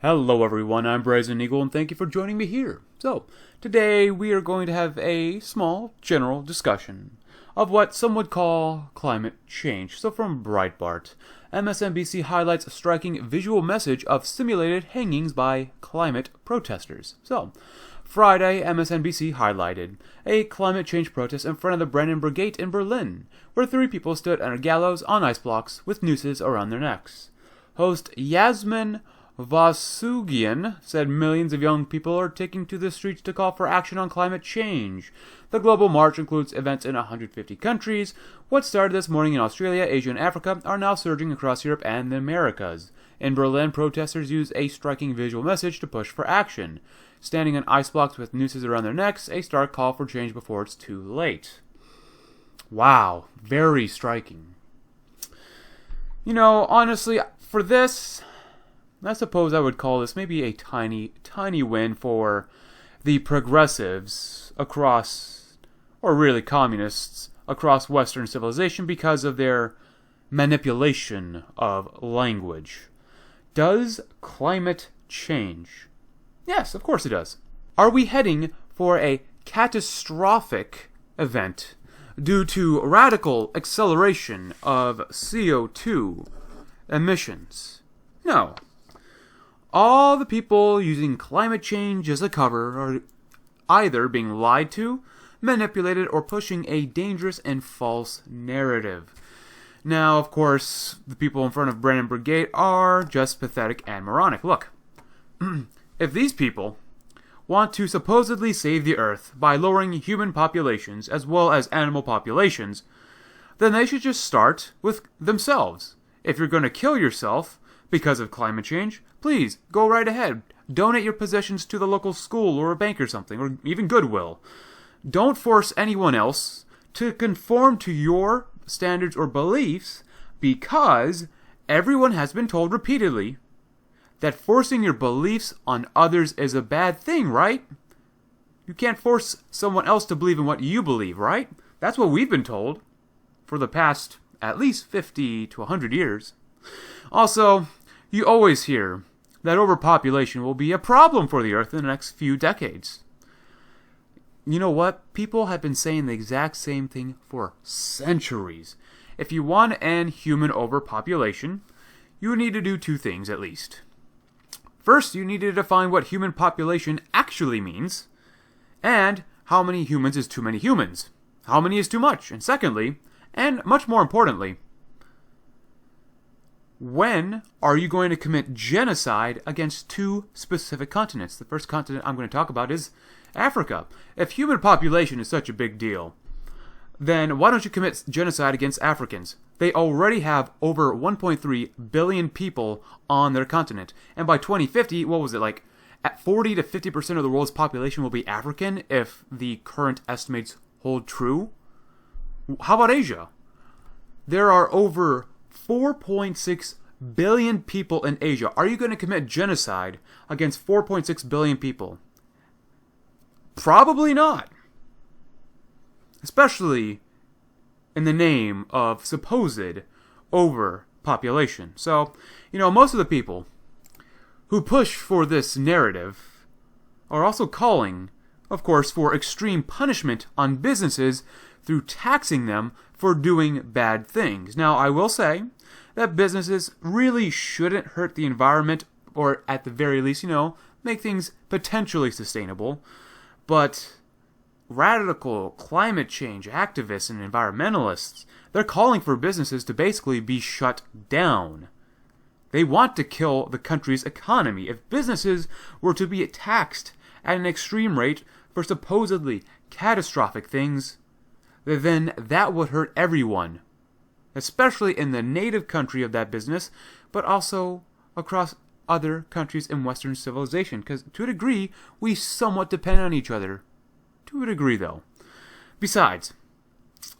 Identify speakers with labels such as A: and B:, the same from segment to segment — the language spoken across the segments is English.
A: Hello everyone, I'm Brazen Eagle and thank you for joining me here. So, today we are going to have a small, general discussion of what some would call climate change. So from Breitbart, MSNBC highlights a striking visual message of simulated hangings by climate protesters. So, Friday, MSNBC highlighted a climate change protest in front of the Brandenburg Gate in Berlin, where 3 people stood on a gallows on ice blocks with nooses around their necks. Host Yasmin Vasugian said millions of young people are taking to the streets to call for action on climate change. The global march includes events in 150 countries. What started this morning in Australia, Asia, and Africa are now surging across Europe and the Americas. In Berlin, protesters used a striking visual message to push for action. Standing on ice blocks with nooses around their necks, a stark call for change before it's too late. Wow, very striking. You know, honestly, for this, I suppose I would call this maybe a tiny win for the progressives across, or really communists, across Western civilization because of their manipulation of language. Does climate change? Yes, of course it does. Are we heading for a catastrophic event due to radical acceleration of CO2 emissions? No. All the people using climate change as a cover are either being lied to, manipulated, or pushing a dangerous and false narrative. Now, of course, the people in front of Brandenburg Gate are just pathetic and moronic. Look, if these people want to supposedly save the Earth by lowering human populations as well as animal populations, then they should just start with themselves. If you're going to kill yourself because of climate change, please, go right ahead. Donate your possessions to the local school or a bank or something, or even Goodwill. Don't force anyone else to conform to your standards or beliefs, because everyone has been told repeatedly that forcing your beliefs on others is a bad thing, right? You can't force someone else to believe in what you believe, right? That's what we've been told for the past at least 50 to 100 years. Also, you always hear that overpopulation will be a problem for the Earth in the next few decades. You know what? People have been saying the exact same thing for centuries. If you want to end human overpopulation, you need to do 2 things at least. First, you need to define what human population actually means, and how many humans is too many humans. How many is too much? And secondly, and much more importantly, when are you going to commit genocide against 2 specific continents? The first continent I'm going to talk about is Africa. If human population is such a big deal, then why don't you commit genocide against Africans? They already have over 1.3 billion people on their continent. And by 2050, what was it, like at 40 to 50% of the world's population will be African if the current estimates hold true? How about Asia? There are over 4.6 billion people in Asia. Are you going to commit genocide against 4.6 billion people? Probably not. Especially in the name of supposed overpopulation. So, most of the people who push for this narrative are also calling, of course, for extreme punishment on businesses through taxing them for doing bad things. Now, I will say that businesses really shouldn't hurt the environment, or at the very least, make things potentially sustainable. But radical climate change activists and environmentalists, they're calling for businesses to basically be shut down. They want to kill the country's economy. If businesses were to be taxed at an extreme rate for supposedly catastrophic things, then that would hurt everyone, especially in the native country of that business, but also across other countries in Western civilization, because to a degree, we somewhat depend on each other. To a degree, though. Besides,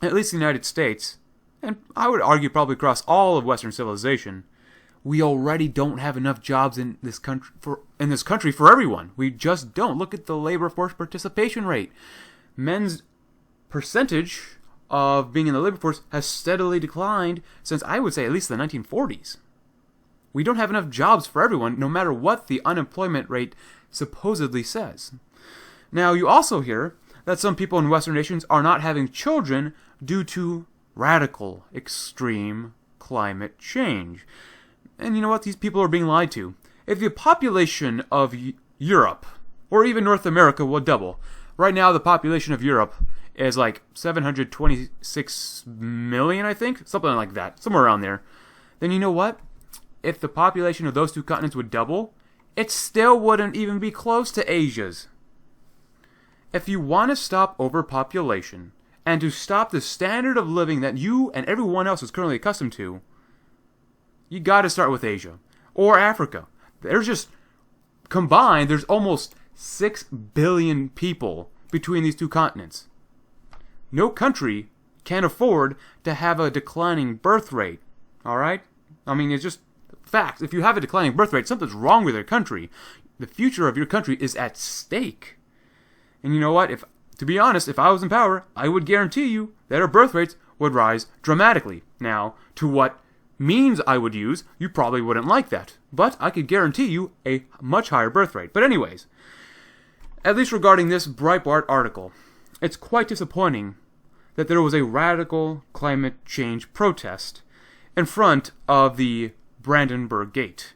A: at least in the United States, and I would argue probably across all of Western civilization, we already don't have enough jobs in this country for everyone. We just don't. Look at the labor force participation rate. Men's percentage of being in the labor force has steadily declined since, I would say, at least the 1940s. we don't have enough jobs for everyone, no matter what the unemployment rate supposedly says. Now, you also hear that some people in Western nations are not having children due to radical, extreme climate change. And you know what? These people are being lied to. If the population of Europe, or even North America, will double, right now the population of Europe is like 726 million, I think? Something like that. Somewhere around there. Then you know what? If the population of those two continents would double, it still wouldn't even be close to Asia's. If you want to stop overpopulation, and to stop the standard of living that you and everyone else is currently accustomed to, you gotta start with Asia. Or Africa. There's just, combined, there's almost 6 billion people between these two continents. No country can afford to have a declining birth rate. Alright? I mean, it's just facts. If you have a declining birth rate, something's wrong with your country. The future of your country is at stake. And you know what? To be honest, if I was in power, I would guarantee you that our birth rates would rise dramatically. Now, to what means I would use, you probably wouldn't like that. But I could guarantee you a much higher birth rate. But anyways, at least regarding this Breitbart article, it's quite disappointing that there was a radical climate change protest in front of the Brandenburg Gate.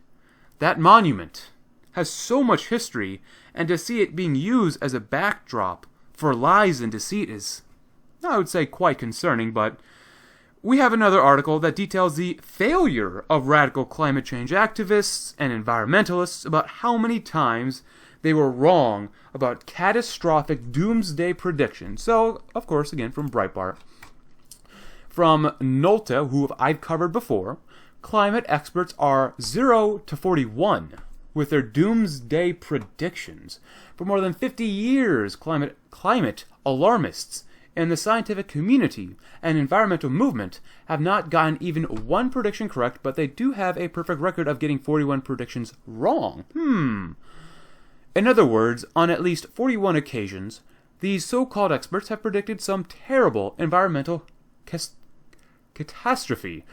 A: That monument has so much history, and to see it being used as a backdrop for lies and deceit is, I would say, quite concerning. But we have another article that details the failure of radical climate change activists and environmentalists about how many times they were wrong about catastrophic doomsday predictions. So, of course, again, from Breitbart. From Nolta, who I've covered before, climate experts are 0 to 41 with their doomsday predictions. For more than 50 years, climate alarmists in the scientific community and environmental movement have not gotten even one prediction correct, but they do have a perfect record of getting 41 predictions wrong. In other words, on at least 41 occasions, these so-called experts have predicted some terrible environmental catastrophe,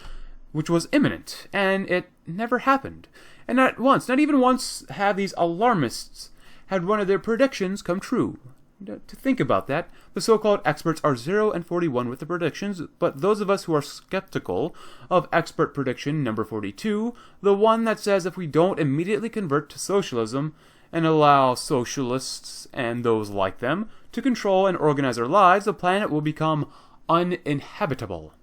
A: which was imminent, and it never happened. And not even once have these alarmists had one of their predictions come true. To think about that, the so-called experts are 0 and 41 with the predictions, but those of us who are skeptical of expert prediction number 42, the one that says if we don't immediately convert to socialism and allow socialists and those like them to control and organize our lives, the planet will become uninhabitable.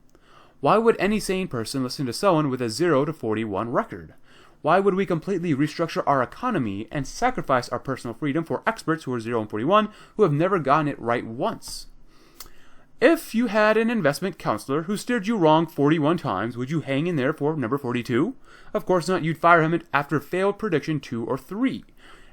A: Why would any sane person listen to someone with a 0 to 41 record? Why would we completely restructure our economy and sacrifice our personal freedom for experts who are 0 and 41 who have never gotten it right once? If you had an investment counselor who steered you wrong 41 times, would you hang in there for number 42? Of course not. You'd fire him after failed prediction 2 or 3.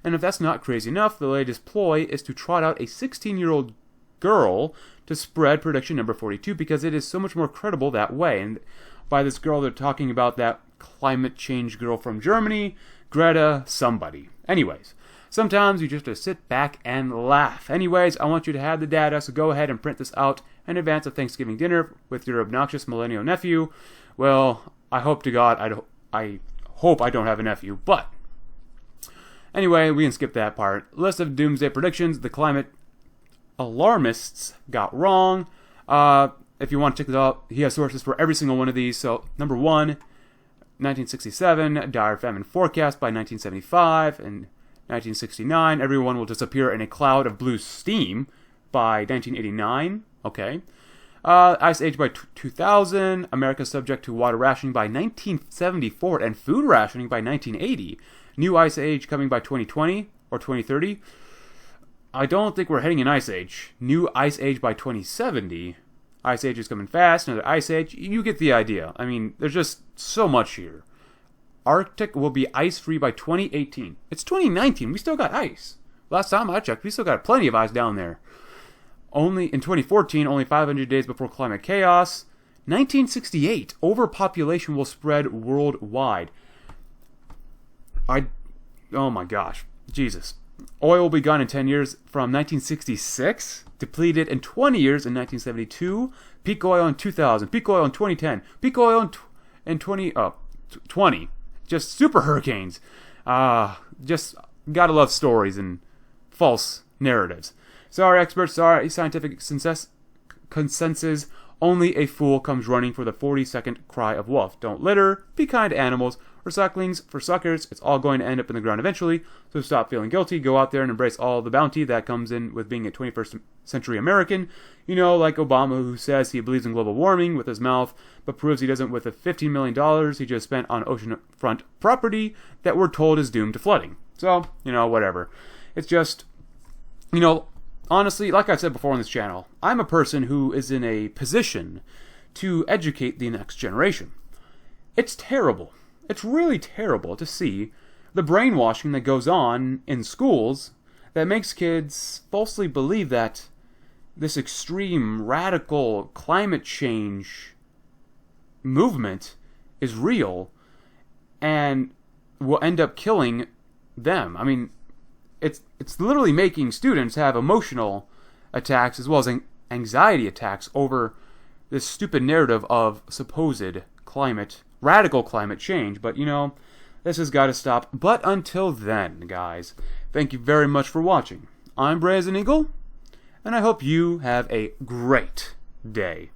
A: And if that's not crazy enough, the latest ploy is to trot out a 16-year-old girl to spread prediction number 42 because it is so much more credible that way. And by this girl, they're talking about that climate change girl from Germany, Greta somebody. Anyways, sometimes you just have to sit back and laugh. Anyways, I want you to have the data, so go ahead and print this out in advance of Thanksgiving dinner with your obnoxious millennial nephew. Well, I hope to God I hope I don't have a nephew, but anyway, we can skip that part. List of doomsday predictions the climate alarmists got wrong. If you want to check this out, he has sources for every single one of these. So, number 1, 1967, dire famine forecast by 1975, and 1969, everyone will disappear in a cloud of blue steam by 1989. Okay. Ice age by 2000, America subject to water rationing by 1974, and food rationing by 1980. New ice age coming by 2020 or 2030. I don't think we're heading an ice age. New ice age by 2070. Ice age is coming fast, another ice age. You get the idea. I mean, there's just so much here. Arctic will be ice-free by 2018. It's 2019. We still got ice. Last time I checked, we still got plenty of ice down there. Only in 2014, only 500 days before climate chaos. 1968, overpopulation will spread worldwide. Oh my gosh. Jesus. Oil will be gone in 10 years from 1966, depleted in 20 years in 1972, peak oil in 2000, peak oil in 2010, peak oil in 2020, just super hurricanes. Just gotta love stories and false narratives. Sorry, experts. Sorry, scientific consensus. Only a fool comes running for the 40-second cry of wolf. Don't litter. Be kind to animals. Recycling's for suckers. It's all going to end up in the ground eventually. So stop feeling guilty. Go out there and embrace all the bounty that comes in with being a 21st century American. You know, like Obama, who says he believes in global warming with his mouth, but proves he doesn't with the $15 million he just spent on oceanfront property that we're told is doomed to flooding. So, whatever. It's just, honestly, like I've said before on this channel, I'm a person who is in a position to educate the next generation. It's terrible. It's really terrible to see the brainwashing that goes on in schools that makes kids falsely believe that this extreme, radical climate change movement is real and will end up killing them. I mean, it's literally making students have emotional attacks as well as anxiety attacks over this stupid narrative of supposed radical climate change. But, this has got to stop. But until then, guys, thank you very much for watching. I'm Brazen Eagle, and I hope you have a great day.